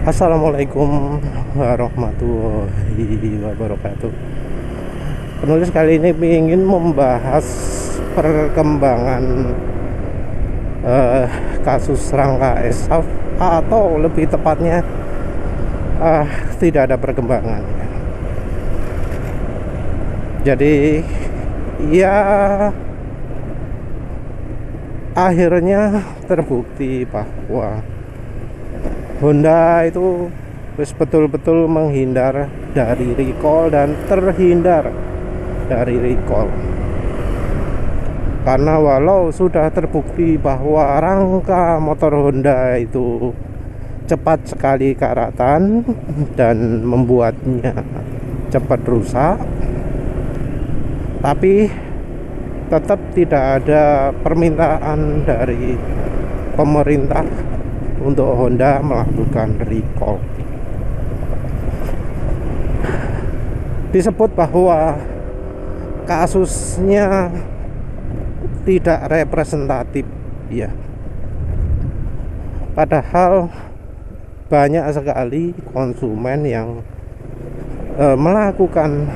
Assalamualaikum warahmatullahi wabarakatuh. Penulis kali ini ingin membahas perkembangan kasus Rangka Esaf, atau lebih tepatnya tidak ada perkembangan. Jadi ya akhirnya terbukti bahwa Honda itu betul-betul menghindar dari recall dan terhindar dari recall. Karena walau sudah terbukti bahwa rangka motor Honda itu cepat sekali karatan dan membuatnya cepat rusak, tapi tetap tidak ada permintaan dari pemerintah untuk Honda melakukan recall. Disebut bahwa kasusnya tidak representatif, ya. Padahal banyak sekali konsumen yang melakukan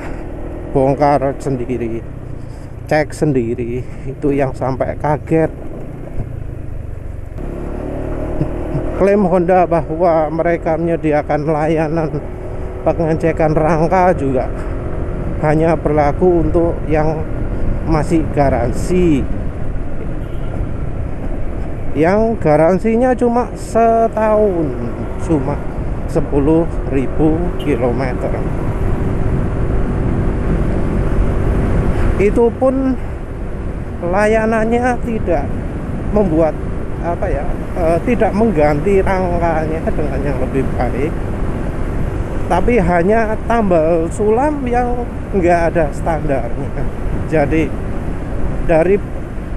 bongkar sendiri, cek sendiri, itu yang sampai kaget. Klaim Honda bahwa mereka menyediakan layanan pengecekan rangka juga hanya berlaku untuk yang masih garansi, yang garansinya cuma setahun, cuma 10.000 kilometer. Itu pun layanannya tidak membuat tidak mengganti rangkanya dengan yang lebih baik, tapi hanya tambal sulam yang enggak ada standarnya. Jadi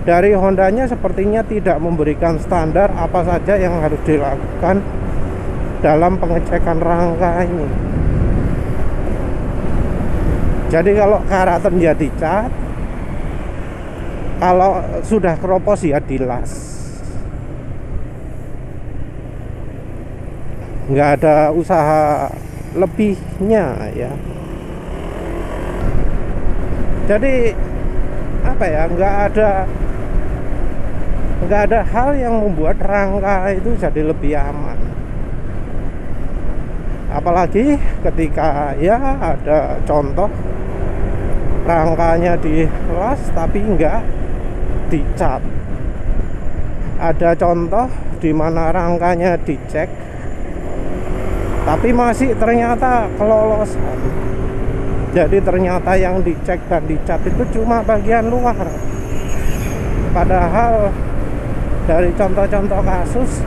dari Hondanya sepertinya tidak memberikan standar apa saja yang harus dilakukan dalam pengecekan rangka ini. Jadi kalau karatan ya dicat, kalau sudah keropos ya dilas. Nggak ada usaha lebihnya, ya. Jadi nggak ada hal yang membuat rangka itu jadi lebih aman. Apalagi ketika ya ada contoh rangkanya dilas tapi nggak dicat. Ada contoh di mana rangkanya dicek tapi masih ternyata kelolosan. Jadi ternyata yang dicek dan dicat itu cuma bagian luar, padahal dari contoh-contoh kasus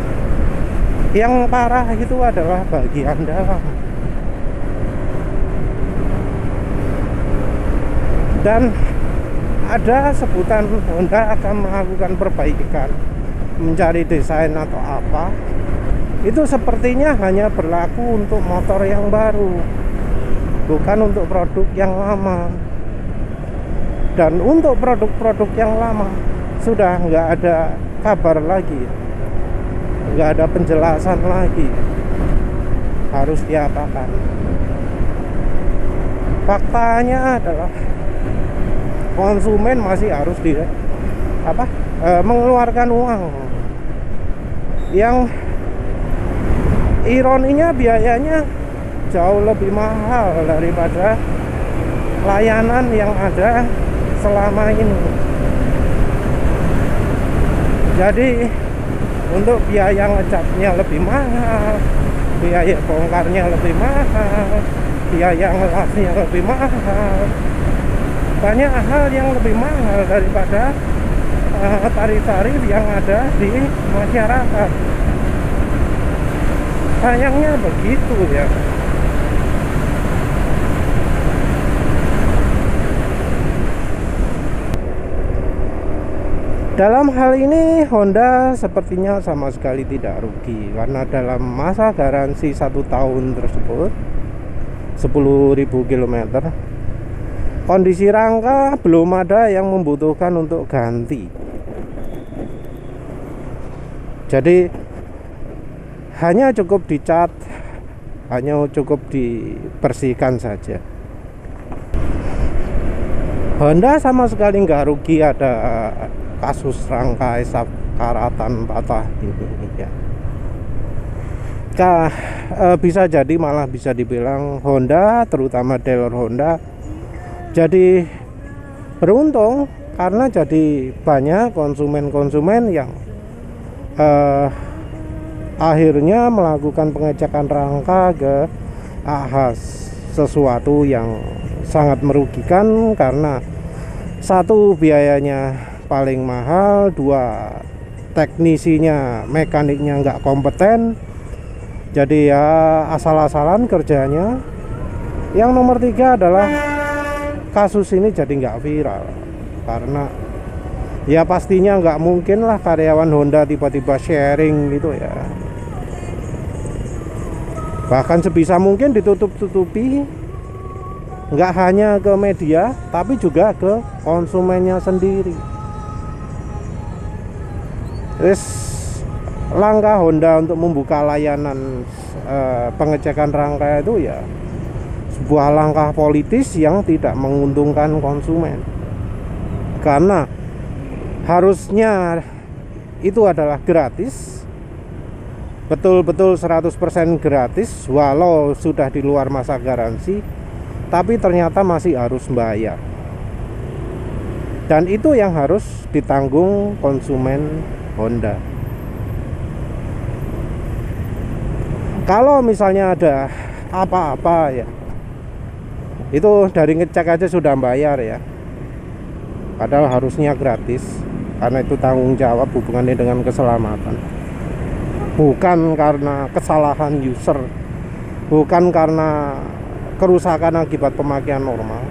yang parah itu adalah bagian dalam. Dan ada sebutan Honda akan melakukan perbaikan, mencari desain atau apa. Itu sepertinya hanya berlaku untuk motor yang baru, bukan untuk produk yang lama. Dan untuk produk-produk yang lama sudah nggak ada kabar lagi, nggak ada penjelasan lagi harus diapakan. Faktanya adalah konsumen masih harus mengeluarkan uang yang ironinya biayanya jauh lebih mahal daripada layanan yang ada selama ini. Jadi untuk biaya ngecatnya lebih mahal, biaya bongkarnya lebih mahal, biaya ngelasnya lebih mahal, banyak hal yang lebih mahal daripada tarif-tarif yang ada di masyarakat. Sayangnya begitu, ya. Dalam hal ini Honda sepertinya sama sekali tidak rugi, karena dalam masa garansi 1 tahun tersebut 10.000 km, kondisi rangka belum ada yang membutuhkan untuk ganti. Jadi hanya cukup dicat hanya cukup dibersihkan saja. Honda sama sekali nggak rugi ada kasus rangka esap karatan patah ini ya. Bisa jadi malah bisa dibilang Honda, terutama dealer Honda, jadi beruntung karena jadi banyak konsumen-konsumen yang akhirnya melakukan pengecekan rangka ke ahas, sesuatu yang sangat merugikan karena satu, biayanya paling mahal, dua, teknisinya, mekaniknya nggak kompeten, jadi ya asal-asalan kerjanya. Yang nomor tiga adalah kasus ini jadi nggak viral karena ya pastinya nggak mungkin lah karyawan Honda tiba-tiba sharing gitu ya. Bahkan sebisa mungkin ditutup-tutupi, nggak hanya ke media tapi juga ke konsumennya sendiri. Terus langkah Honda untuk membuka layanan pengecekan rangka itu ya sebuah langkah politis yang tidak menguntungkan konsumen, karena harusnya itu adalah gratis, betul-betul 100% gratis walau sudah di luar masa garansi, tapi ternyata masih harus bayar, dan itu yang harus ditanggung konsumen Honda. Kalau misalnya ada apa-apa ya, itu dari ngecek aja sudah bayar ya, padahal harusnya gratis, karena itu tanggung jawab hubungannya dengan keselamatan, bukan karena kesalahan user, bukan karena kerusakan akibat pemakaian normal.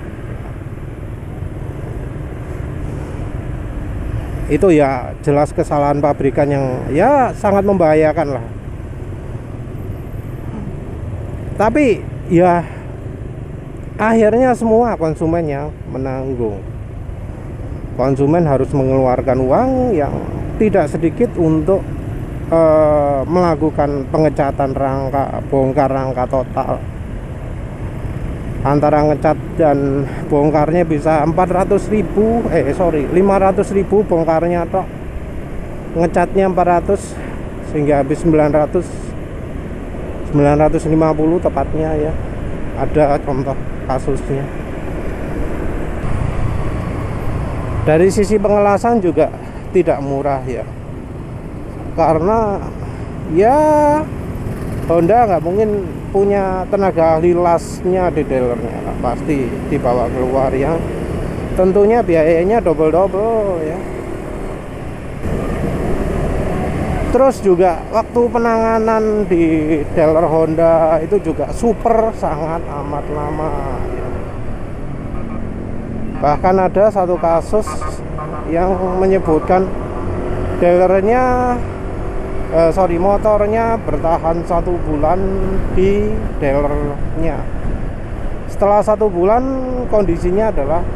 Itu ya jelas kesalahan pabrikan yang ya sangat membahayakan lah. Tapi ya akhirnya semua konsumen yang menanggung. Konsumen harus mengeluarkan uang yang tidak sedikit untuk melakukan pengecatan rangka, bongkar rangka total. Antara ngecat dan bongkarnya bisa 500.000 bongkarnya tok, ngecatnya 400, sehingga habis 950 tepatnya ya. Ada contoh kasusnya. Dari sisi pengelasan juga tidak murah ya, karena ya Honda nggak mungkin punya tenaga ahli lasnya di dealernya, pasti dibawa keluar yang tentunya biayanya double ya. Terus juga waktu penanganan di dealer Honda itu juga super sangat amat lama ya. Bahkan ada satu kasus yang menyebutkan dealernya motornya bertahan 1 bulan di dealernya. Setelah 1 bulan kondisinya adalah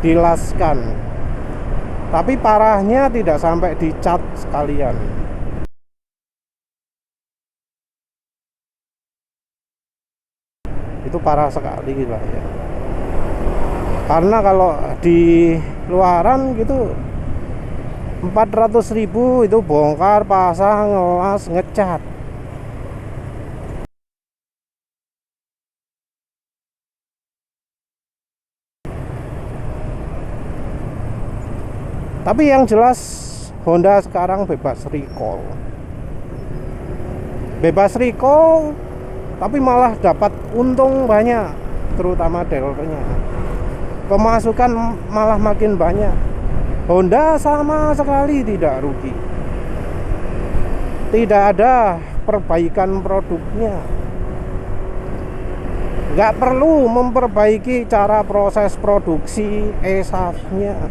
dilaskan, tapi parahnya tidak sampai dicat sekalian. Itu parah sekali lah ya, karena kalau di luaran gitu 400.000 itu bongkar, pasang, ngelas, ngecat. Tapi yang jelas Honda sekarang bebas recall, tapi malah dapat untung banyak, terutama dealernya. Pemasukan malah makin banyak. Honda sama sekali tidak rugi. Tidak ada perbaikan produknya. Nggak perlu memperbaiki cara proses produksi ESAF-nya.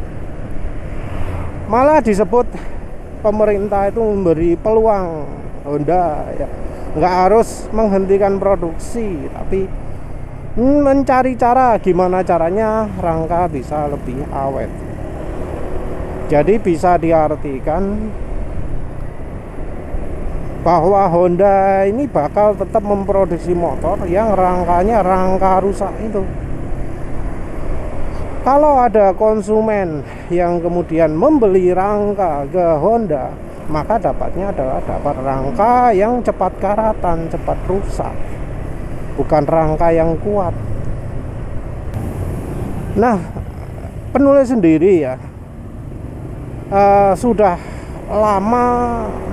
Malah disebut pemerintah itu memberi peluang Honda ya, nggak harus menghentikan produksi, tapi mencari cara gimana caranya rangka bisa lebih awet. Jadi bisa diartikan bahwa Honda ini bakal tetap memproduksi motor yang rangkanya rangka rusak itu. Kalau ada konsumen yang kemudian membeli rangka ke Honda, maka dapatnya adalah dapat rangka yang cepat karatan, cepat rusak, bukan rangka yang kuat. Nah, penulis sendiri ya sudah lama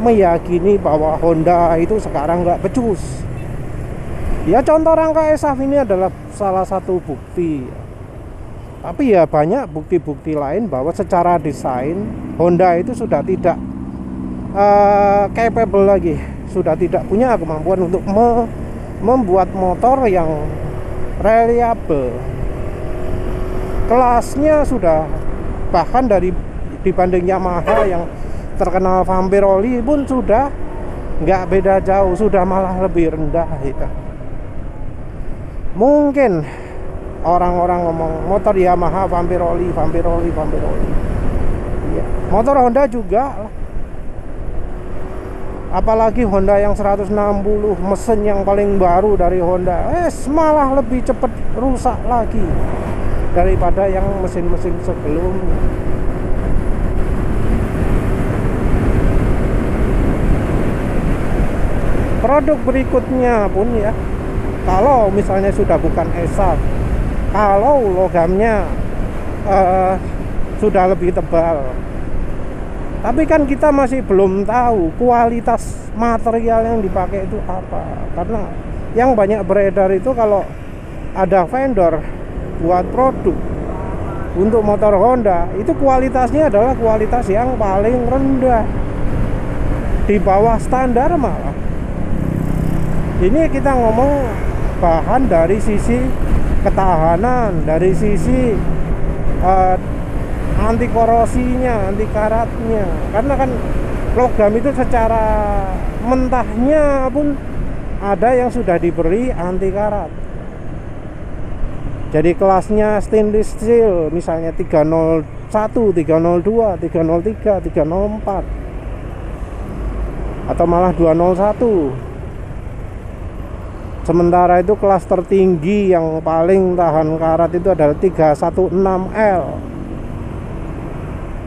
meyakini bahwa Honda itu sekarang nggak becus. Ya contoh rangka ESAF ini adalah salah satu bukti. Tapi ya banyak bukti-bukti lain bahwa secara desain Honda itu sudah tidak capable lagi, sudah tidak punya kemampuan untuk membuat motor yang reliable. Kelasnya sudah bahkan dibanding Yamaha yang terkenal Vampiroli pun sudah nggak beda jauh, sudah malah lebih rendah gitu. Mungkin orang-orang ngomong motor Yamaha Vampiroli. Ya, motor Honda juga, apalagi Honda yang 160, mesin yang paling baru dari Honda, malah lebih cepat rusak lagi daripada yang mesin-mesin sebelumnya. Produk berikutnya pun ya, kalau misalnya sudah bukan ESAF, kalau logamnya sudah lebih tebal, tapi kan kita masih belum tahu kualitas material yang dipakai itu apa. Karena yang banyak beredar itu kalau ada vendor buat produk untuk motor Honda, itu kualitasnya adalah kualitas yang paling rendah, di bawah standar malah. Ini kita ngomong bahan dari sisi ketahanan, dari sisi anti korosinya, anti karatnya. Karena kan logam itu secara mentahnya pun ada yang sudah diberi anti karat. Jadi kelasnya stainless steel, misalnya 301, 302, 303, 304, atau malah 201. Sementara itu kelas tertinggi yang paling tahan karat itu adalah 316L.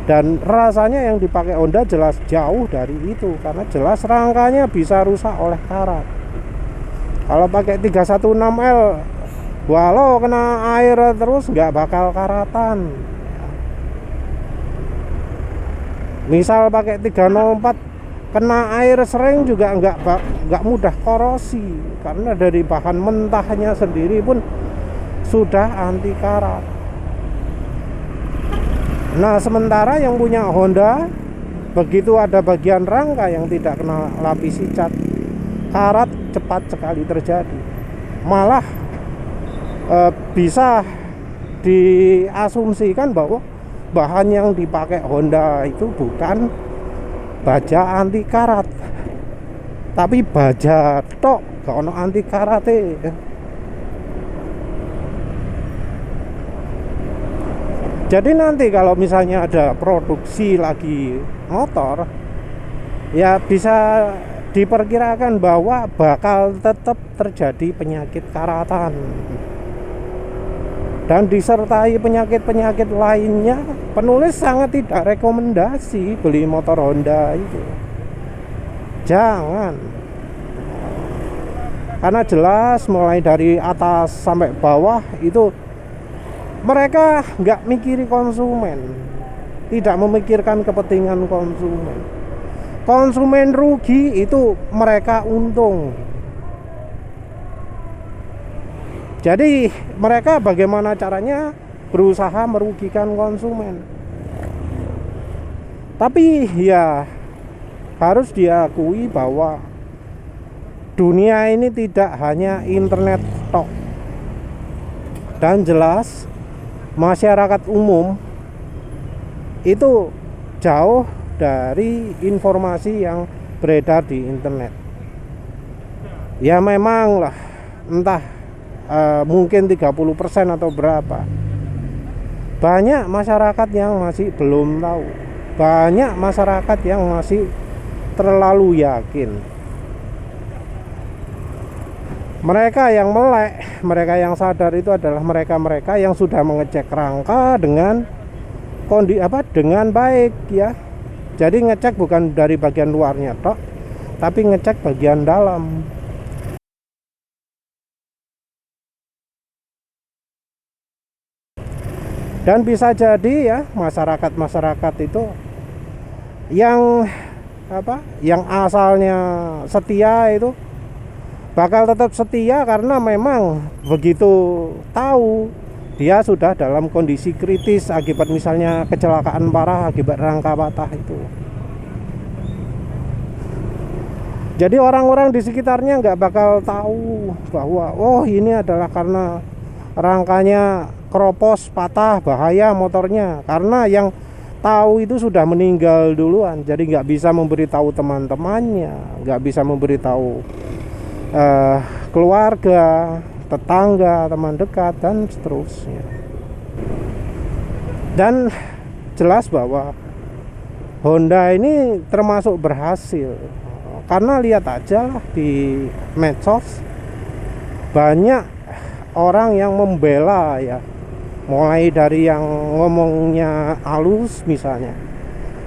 Dan rasanya yang dipakai Honda jelas jauh dari itu, karena jelas rangkanya bisa rusak oleh karat. Kalau pakai 316L, walau kena air terus nggak bakal karatan. Misal pakai 304, kena air sering juga nggak mudah korosi, karena dari bahan mentahnya sendiri pun sudah anti karat. Nah, sementara yang punya Honda, begitu ada bagian rangka yang tidak kena lapisi cat, karat cepat sekali terjadi. Malah bisa diasumsikan bahwa bahan yang dipakai Honda itu bukan baja anti karat, tapi baja tok, gak ono anti karate. Jadi nanti kalau misalnya ada produksi lagi motor, ya bisa diperkirakan bahwa bakal tetap terjadi penyakit karatan dan disertai penyakit-penyakit lainnya. Penulis sangat tidak rekomendasi beli motor Honda itu, jangan. Karena jelas mulai dari atas sampai bawah itu mereka nggak mikiri konsumen, tidak memikirkan kepentingan konsumen. Konsumen rugi, itu mereka untung. Jadi mereka bagaimana caranya berusaha merugikan konsumen. Tapi ya harus diakui bahwa dunia ini tidak hanya internet tok. Dan jelas masyarakat umum itu jauh dari informasi yang beredar di internet. Ya memang lah, entah mungkin 30% atau berapa, banyak masyarakat yang masih belum tahu, banyak masyarakat yang masih terlalu yakin Mereka yang melek, mereka yang sadar itu adalah mereka-mereka yang sudah mengecek rangka dengan dengan baik ya. Jadi ngecek bukan dari bagian luarnya tok, tapi ngecek bagian dalam. Dan bisa jadi ya masyarakat itu yang yang asalnya setia itu bakal tetap setia karena memang begitu tahu dia sudah dalam kondisi kritis akibat misalnya kecelakaan parah akibat rangka patah itu. Jadi orang-orang di sekitarnya nggak bakal tahu bahwa oh ini adalah karena rangkanya keropos patah bahaya motornya, karena yang tahu itu sudah meninggal duluan. Jadi nggak bisa memberitahu teman-temannya, nggak bisa memberitahu keluarga, tetangga, teman dekat dan seterusnya. Dan jelas bahwa Honda ini termasuk berhasil karena lihat aja lah di medsos banyak orang yang membela ya, mulai dari yang ngomongnya halus misalnya,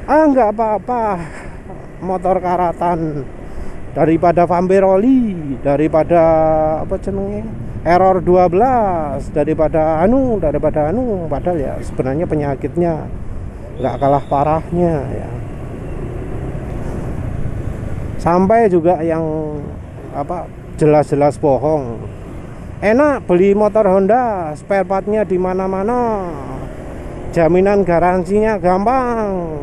nggak apa-apa motor karatan daripada Famberoli, daripada error 12, daripada padahal ya sebenarnya penyakitnya nggak kalah parahnya ya. Sampai juga yang jelas-jelas bohong. Enak beli motor Honda, spare partnya di mana-mana, jaminan garansinya gampang,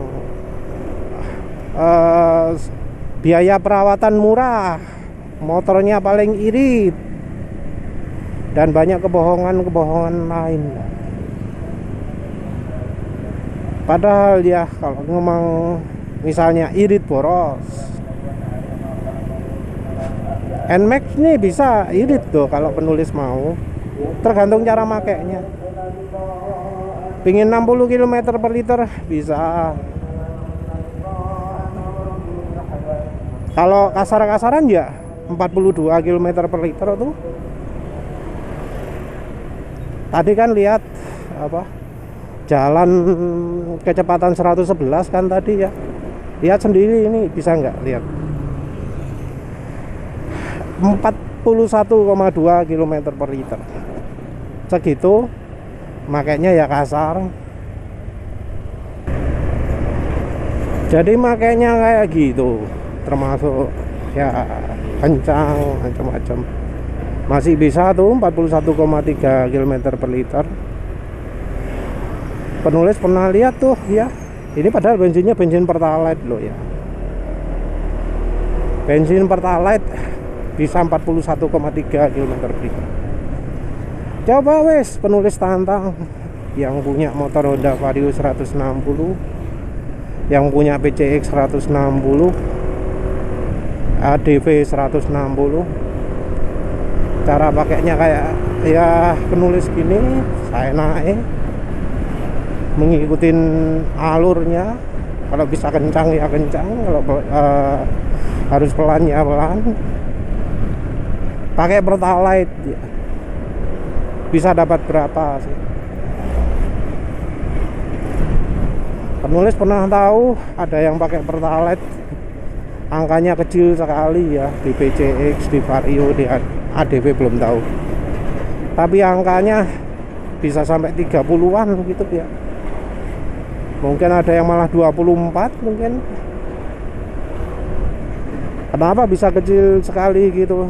biaya perawatan murah, motornya paling irit, dan banyak kebohongan lain. Padahal ya kalau ngomong misalnya irit boros, NMAX nih bisa irit tuh kalau penulis mau, tergantung cara makainya. Pingin 60 km per liter bisa. Kalau kasar-kasaran ya 42 km per liter tuh. Tadi kan lihat jalan kecepatan 111 kan tadi ya. Lihat sendiri ini bisa nggak lihat. 41,2 km per liter segitu makanya ya kasar. Jadi makanya kayak gitu, termasuk ya kencang macam-macam, masih bisa tuh 41,3 km per liter. Penulis pernah lihat tuh ya, ini padahal bensinnya bensin Pertalite loh ya, bensin Pertalite bisa 41,3 km per liter. Coba wes penulis tantang yang punya motor Honda Vario 160, yang punya PCX 160, ADV 160, cara pakainya kayak ya penulis gini, saya naik mengikutin alurnya, kalau bisa kencang ya kencang, kalau harus pelan ya pelan. Pakai Pertalite ya. Bisa dapat berapa sih? Penulis pernah tahu ada yang pakai Pertalite angkanya kecil sekali ya, di PCX, di Vario, di ADV belum tahu, tapi angkanya bisa sampai 30-an gitu ya. Mungkin ada yang malah 24 mungkin. Kenapa bisa kecil sekali gitu?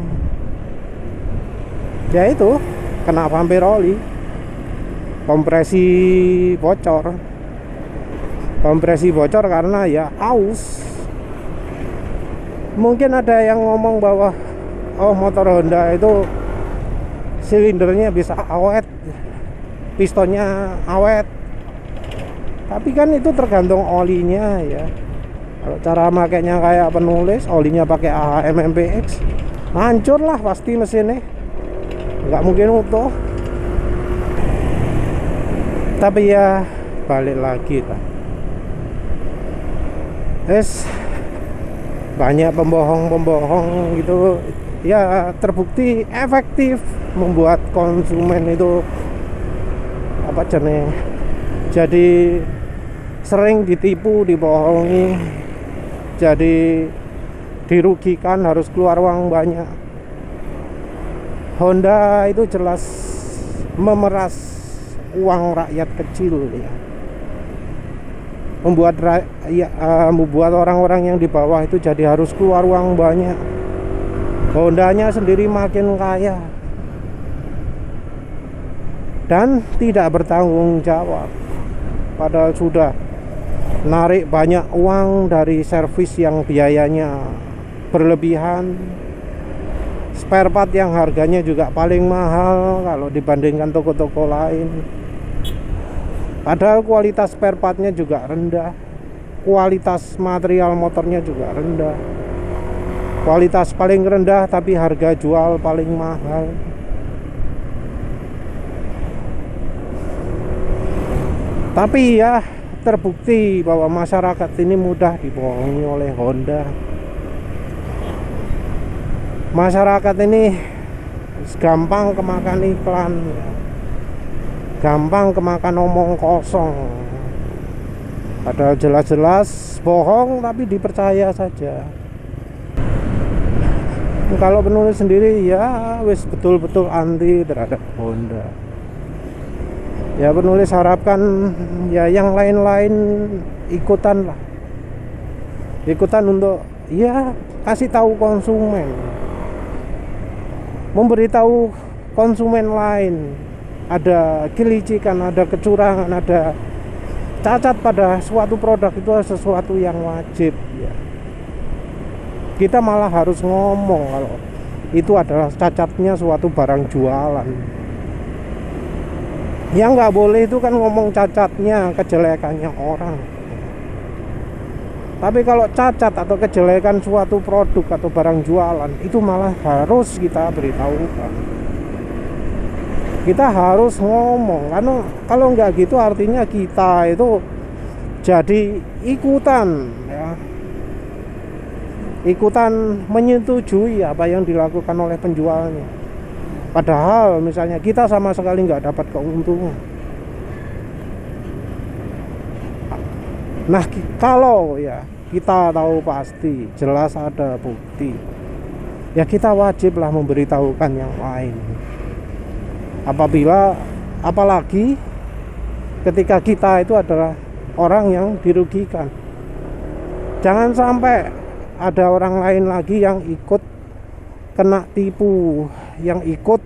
Ya itu kena Famberoli, kompresi bocor karena ya aus. Mungkin ada yang ngomong bahwa oh motor Honda itu silindernya bisa awet, pistonnya awet, tapi kan itu tergantung olinya ya. Kalau cara makainya kayak penulis, olinya pakai AHM MPX, hancur lah pasti mesinnya, nggak mungkin utuh. Tapi ya balik lagi lah, banyak pembohong gitu ya terbukti efektif membuat konsumen itu apa jenis, jadi sering ditipu, dibohongi, jadi dirugikan, harus keluar uang banyak. Honda itu jelas memeras uang rakyat kecil ya. Membuat orang-orang yang di bawah itu jadi harus keluar uang banyak. Hondanya sendiri makin kaya dan tidak bertanggung jawab, padahal sudah narik banyak uang dari servis yang biayanya berlebihan, spare part yang harganya juga paling mahal kalau dibandingkan toko-toko lain, padahal kualitas spare partnya juga rendah, kualitas material motornya juga rendah, kualitas paling rendah tapi harga jual paling mahal. Tapi ya terbukti bahwa masyarakat ini mudah dibohongi oleh Honda. Masyarakat ini gampang kemakan iklan, gampang kemakan omong kosong, padahal jelas-jelas bohong tapi dipercaya saja. Kalau penulis sendiri ya wis betul-betul anti terhadap Honda. Ya penulis harapkan ya yang lain-lain ikutan lah, ikutan untuk ya kasih tahu konsumen, memberitahu konsumen lain ada kelicikan, ada kecurangan, ada cacat pada suatu produk, itu sesuatu yang wajib ya. Kita malah harus ngomong kalau itu adalah cacatnya suatu barang jualan. Yang nggak boleh itu kan ngomong cacatnya, kejelekannya orang. Tapi kalau cacat atau kejelekan suatu produk atau barang jualan, itu malah harus kita beritahukan. Kita harus ngomong, karena kalau nggak gitu artinya kita itu jadi ikutan ya, ikutan menyetujui apa yang dilakukan oleh penjualnya. Padahal misalnya kita sama sekali nggak dapat keuntungan. Nah kalau ya kita tahu pasti, jelas ada bukti, ya kita wajiblah memberitahukan yang lain. Apalagi ketika kita itu adalah orang yang dirugikan. Jangan sampai ada orang lain lagi yang ikut kena tipu, yang ikut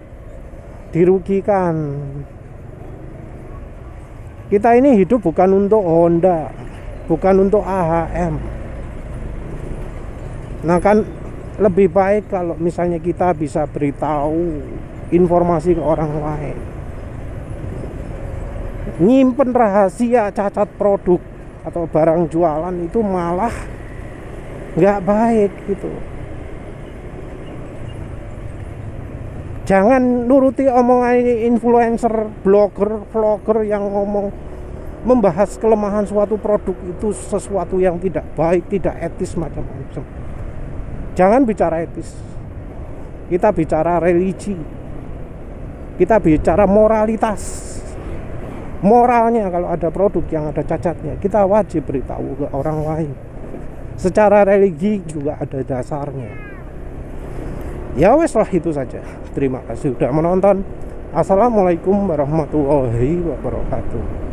dirugikan. Kita ini hidup bukan untuk Honda, bukan untuk AHM. Nah kan lebih baik kalau misalnya kita bisa beritahu informasi ke orang lain. Nyimpen rahasia cacat produk atau barang jualan itu malah nggak baik gitu. Jangan nuruti omongan influencer, blogger, vlogger yang ngomong membahas kelemahan suatu produk itu sesuatu yang tidak baik, tidak etis macam-macam. Jangan bicara etis. Kita bicara religi. Kita bicara moralitas. Moralnya kalau ada produk yang ada cacatnya, kita wajib beritahu ke orang lain. Secara religi juga ada dasarnya. Ya wes lah, itu saja. Terima kasih sudah menonton. Assalamualaikum warahmatullahi wabarakatuh.